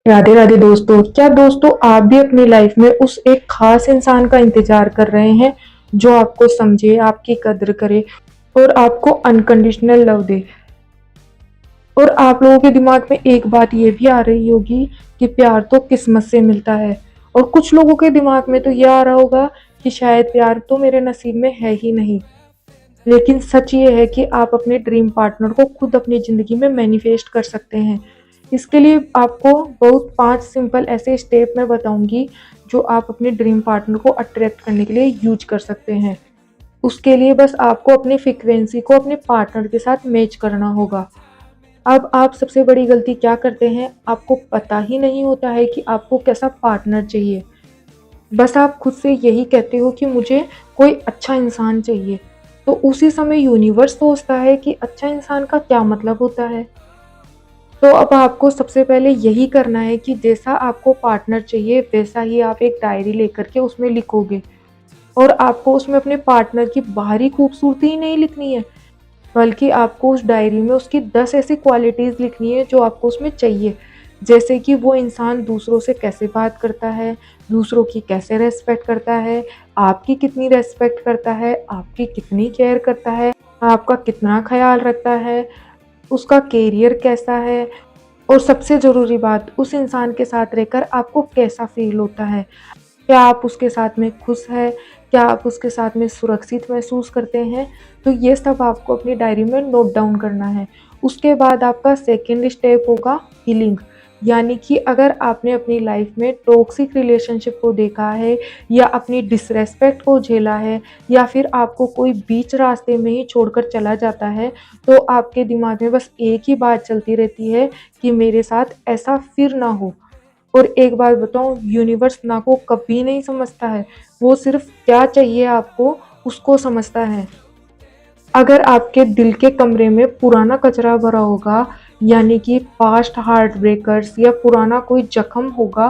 राधे राधे दोस्तों। क्या दोस्तों आप भी अपनी लाइफ में उस एक खास इंसान का इंतजार कर रहे हैं जो आपको समझे, आपकी कदर करे और आपको अनकंडीशनल लव दे। और आप लोगों के दिमाग में एक बात ये भी आ रही होगी कि प्यार तो किस्मत से मिलता है, और कुछ लोगों के दिमाग में तो ये आ रहा होगा कि शायद प्यार तो मेरे नसीब में है ही नहीं। लेकिन सच ये है कि आप अपने ड्रीम पार्टनर को खुद अपनी ज़िंदगी में मैनिफेस्ट कर सकते हैं। इसके लिए आपको बहुत 5 सिंपल ऐसे स्टेप मैं बताऊँगी जो आप अपने ड्रीम पार्टनर को अट्रैक्ट करने के लिए यूज़ कर सकते हैं। उसके लिए बस आपको अपनी फ्रीक्वेंसी को अपने पार्टनर के साथ मैच करना होगा। अब आप सबसे बड़ी गलती क्या करते हैं, आपको पता ही नहीं होता है कि आपको कैसा पार्टनर चाहिए। बस आप खुद से यही कहते हो कि मुझे कोई अच्छा इंसान चाहिए। तो उसी समय यूनिवर्स सोचता है कि अच्छा इंसान का क्या मतलब होता है। तो अब आपको सबसे पहले यही करना है कि जैसा आपको पार्टनर चाहिए वैसा ही आप एक डायरी लेकर के उसमें लिखोगे। और आपको उसमें अपने पार्टनर की बाहरी खूबसूरती ही नहीं लिखनी है, बल्कि आपको उस डायरी में उसकी 10 ऐसी क्वालिटीज़ लिखनी है जो आपको उसमें चाहिए। जैसे कि वो इंसान दूसरों से कैसे बात करता है, दूसरों की कैसे रिस्पेक्ट करता है, आपकी कितनी रिस्पेक्ट करता है, आपकी कितनी केयर करता है, आपका कितना ख़्याल रखता है, उसका करियर कैसा है, और सबसे ज़रूरी बात, उस इंसान के साथ रहकर आपको कैसा फ़ील होता है। क्या आप उसके साथ में खुश हैं? क्या आप उसके साथ में सुरक्षित महसूस करते हैं? तो ये सब आपको अपनी डायरी में नोट डाउन करना है। उसके बाद आपका सेकंड स्टेप होगा हीलिंग। यानी कि अगर आपने अपनी लाइफ में टॉक्सिक रिलेशनशिप को देखा है, या अपनी डिसरिस्पेक्ट को झेला है, या फिर आपको कोई बीच रास्ते में ही छोड़कर चला जाता है, तो आपके दिमाग में बस एक ही बात चलती रहती है कि मेरे साथ ऐसा फिर ना हो। और एक बात बताऊँ, यूनिवर्स ना को कभी नहीं समझता है, वो सिर्फ़ क्या चाहिए आपको उसको समझता है। अगर आपके दिल के कमरे में पुराना कचरा भरा होगा, यानी कि पास्ट हार्ट ब्रेकर्स या पुराना कोई ज़ख्म होगा,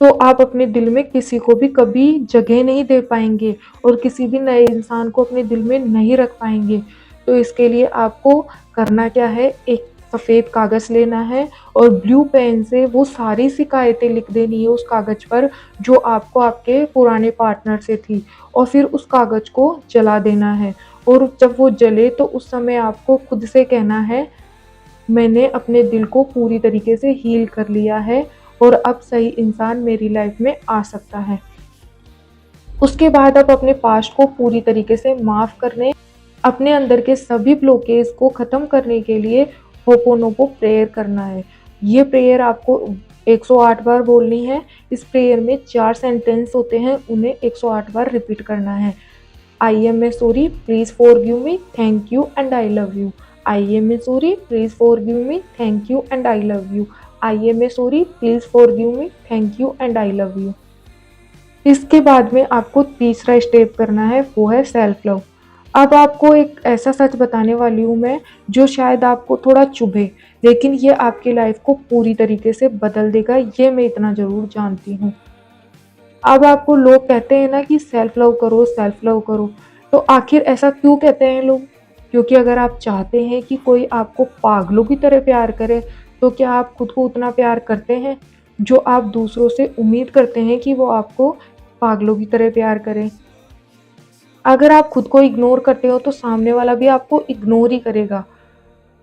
तो आप अपने दिल में किसी को भी कभी जगह नहीं दे पाएँगे और किसी भी नए इंसान को अपने दिल में नहीं रख पाएँगे। तो इसके लिए आपको करना क्या है, एक सफ़ेद कागज़ लेना है और ब्लू पेन से वो सारी शिकायतें लिख देनी है उस कागज़ पर जो आपको आपके पुराने पार्टनर से थी, और फिर उस कागज़ को जला देना है। और जब वो जले तो उस समय आपको खुद से कहना है, मैंने अपने दिल को पूरी तरीके से हील कर लिया है और अब सही इंसान मेरी लाइफ में आ सकता है। उसके बाद आप अपने पास्ट को पूरी तरीके से माफ़ करने, अपने अंदर के सभी ब्लॉकेज को ख़त्म करने के लिए होपोनोपो प्रेयर करना है। ये प्रेयर आपको 108 बार बोलनी है। इस प्रेयर में 4 सेंटेंस होते हैं, उन्हें 108 बार रिपीट करना है। I am a sorry, please forgive me, thank you and I love you. I am a sorry, please forgive me, thank you and I love you. I am a sorry, please forgive me, thank you and I love you. इसके बाद में आपको तीसरा step करना है, वो है self love. अब आपको एक ऐसा सच बताने वाली हूँ मैं, जो शायद आपको थोड़ा चुभे, लेकिन ये आपकी लाइफ को पूरी तरीके से बदल देगा, ये मैं इतना ज़रूर जानती हूँ। अब आपको लोग कहते हैं ना कि सेल्फ लव करो, सेल्फ लव करो, तो आखिर ऐसा क्यों कहते हैं लोग? क्योंकि अगर आप चाहते हैं कि कोई आपको पागलों की तरह प्यार करे, तो क्या आप खुद को उतना प्यार करते हैं, जो आप दूसरों से उम्मीद करते हैं कि वो आपको पागलों की तरह प्यार करें? अगर आप खुद को इग्नोर करते हो, तो सामने वाला भी आपको इग्नोर ही करेगा।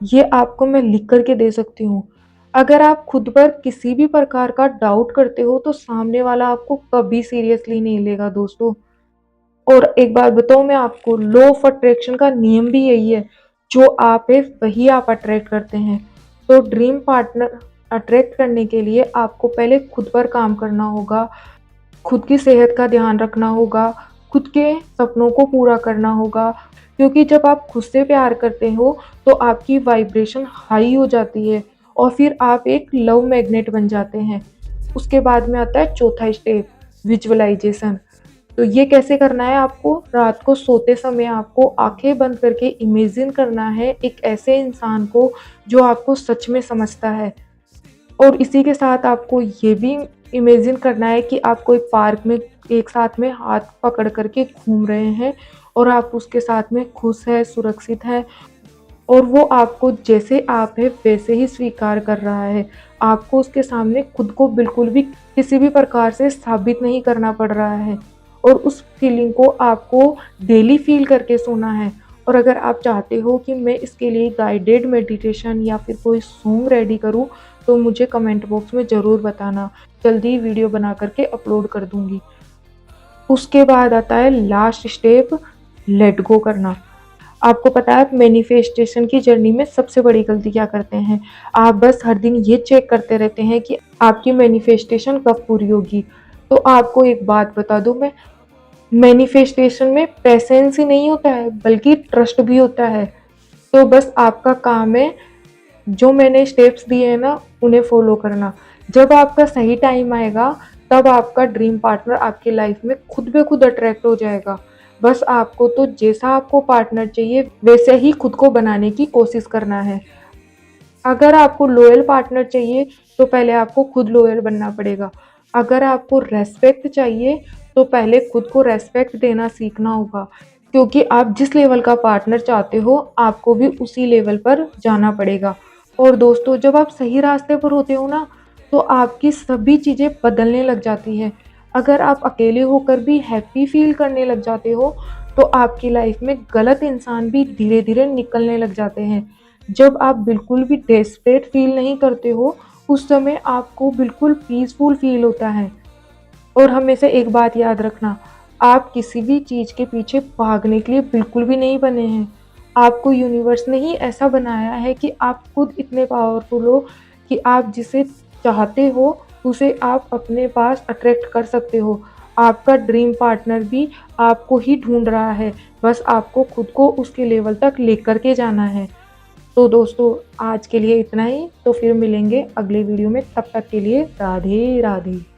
ये आपको मैं लिख कर के दे सकती हूँ। अगर आप खुद पर किसी भी प्रकार का डाउट करते हो, तो सामने वाला आपको कभी सीरियसली नहीं लेगा दोस्तों। और एक बात बताऊँ मैं आपको, लॉ ऑफ अट्रैक्शन का नियम भी यही है, जो आप है वही आप अट्रैक्ट करते हैं। तो ड्रीम पार्टनर अट्रैक्ट करने के लिए आपको पहले खुद पर काम करना होगा, खुद की सेहत का ध्यान रखना होगा, खुद के सपनों को पूरा करना होगा, क्योंकि जब आप खुद से प्यार करते हो, तो आपकी वाइब्रेशन हाई हो जाती है और फिर आप एक लव मैग्नेट बन जाते हैं। उसके बाद में आता है चौथा स्टेप, विजुअलाइज़ेशन। तो ये कैसे करना है आपको, रात को सोते समय आपको आँखें बंद करके इमेजिन करना है एक ऐसे इंसान को जो आपको सच में समझता है। और इसी के साथ आपको ये भी इमेजिन करना है कि आप कोई पार्क में एक साथ में हाथ पकड़ कर के घूम रहे हैं और आप उसके साथ में खुश हैं, सुरक्षित हैं। और वो आपको जैसे आप हैं वैसे ही स्वीकार कर रहा है। आपको उसके सामने खुद को बिल्कुल भी किसी भी प्रकार से साबित नहीं करना पड़ रहा है और उस फीलिंग को आपको डेली फ़ील करके सोना है। और अगर आप चाहते हो कि मैं इसके लिए गाइडेड मेडिटेशन या फिर कोई सॉन्ग रेडी करूँ, तो मुझे कमेंट बॉक्स में ज़रूर बताना। जल्दी ही वीडियो बना कर के अपलोड कर दूँगी। उसके बाद आता है लास्ट स्टेप, लेट गो करना। आपको पता है मैनिफेस्टेशन की जर्नी में सबसे बड़ी गलती क्या करते हैं? आप बस हर दिन ये चेक करते रहते हैं कि आपकी मैनिफेस्टेशन कब पूरी होगी। तो आपको एक बात बता दूँ मैं, मैनिफेस्टेशन में पेशेंस ही नहीं होता है बल्कि ट्रस्ट भी होता है। तो बस आपका काम है जो मैंने स्टेप्स दिए हैं ना, उन्हें फॉलो करना। जब आपका सही टाइम आएगा, तब आपका ड्रीम पार्टनर आपकी लाइफ में खुद ब खुद अट्रैक्ट हो जाएगा। बस आपको तो जैसा आपको पार्टनर चाहिए, वैसे ही खुद को बनाने की कोशिश करना है। अगर आपको लॉयल पार्टनर चाहिए, तो पहले आपको खुद लॉयल बनना पड़ेगा। अगर आपको रेस्पेक्ट चाहिए, तो पहले खुद को रेस्पेक्ट देना सीखना होगा। क्योंकि आप जिस लेवल का पार्टनर चाहते हो, आपको भी उसी लेवल पर जाना पड़ेगा। और दोस्तों, जब आप सही रास्ते पर होते हो ना, तो आपकी सभी चीज़ें बदलने लग जाती हैं। अगर आप अकेले होकर भी हैप्पी फ़ील करने लग जाते हो, तो आपकी लाइफ में गलत इंसान भी धीरे-धीरे निकलने लग जाते हैं। जब आप बिल्कुल भी डेस्परेट फ़ील नहीं करते हो, उस समय आपको बिल्कुल पीसफुल फ़ील होता है। और हमेशा एक बात याद रखना, आप किसी भी चीज़ के पीछे भागने के लिए बिल्कुल भी नहीं बने हैं। आपको यूनिवर्स ने ही ऐसा बनाया है कि आप खुद इतने पावरफुल हो कि आप जिसे चाहते हो, उसे आप अपने पास अट्रैक्ट कर सकते हो। आपका ड्रीम पार्टनर भी आपको ही ढूँढ रहा है, बस आपको खुद को उसके लेवल तक लेकर के जाना है। तो दोस्तों, आज के लिए इतना ही, तो फिर मिलेंगे अगले वीडियो में, तब तक के लिए राधे राधे।